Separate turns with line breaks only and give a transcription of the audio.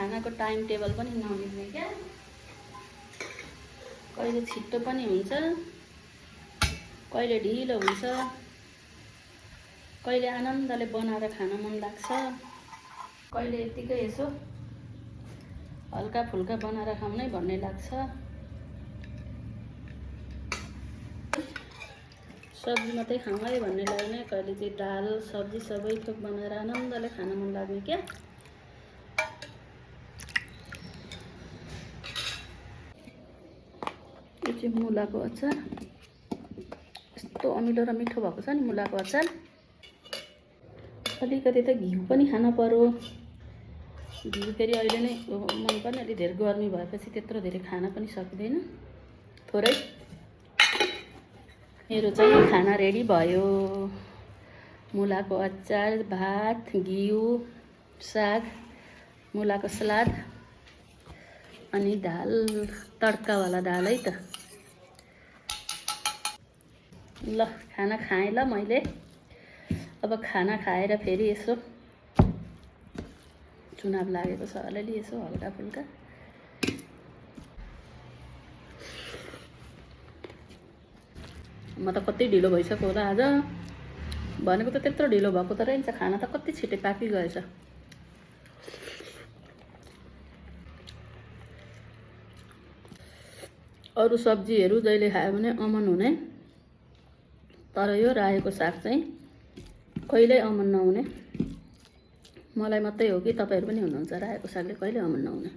खानाको time table पनि नमिल्ने क्या। कहिले छिट्टो पनि हुन्छ, कहिले ढिलो हुन्छ, कहिले आनन्दले बनाएर खान मन लाग्छ, कहिले यतिकै यसो हल्का फुल्का बनाएर खाउनै भन्ने लाग्छ। सब्जी मात्रै खाउँ है भन्ने लाग्ने, कहिले चाहिँ दाल सब्जी सबै थोक बनाएर आनन्दले खान मन लाग्ने क्या। यो चाहिँ मुलाको अचार, यस्तो अमिलो र मिठो भएको छ नि मुलाको अचार। अलिकति त घिउ पनि खान पर्यो। घिउ फेरि अहिले नै मन पनि अलि धेरै गर्मी भएपछि त्यत्रो धेरै खान पनि सकिँदैन, थोरै। मेरो चाहिँ खाना रेडी भयो। मुलाको अचार, भात, घिउ, साग, मुलाको सलाद अनि दाल, तड्कावाला दाल है त। ल खाना खाएँ ल मैले। अब खाना खाएर फेरि यसो चुनाव लागेको छ अलिअलि यसो हल्का फुल्का। म त कति ढिलो भइसक्यो होला आज। भनेको त त्यत्रो ढिलो भएको त रहेछ, खाना त कति छिटै पाकिगएछ। अरू सब्जीहरू जहिले खायो भने अमन हुने, तर यो रायोको साग चाहिँ कहिल्यै अमन नहुने। मलाई मात्रै हो कि तपाईँहरू पनि हुनुहुन्छ रायोको सागले कहिले अमन नहुने।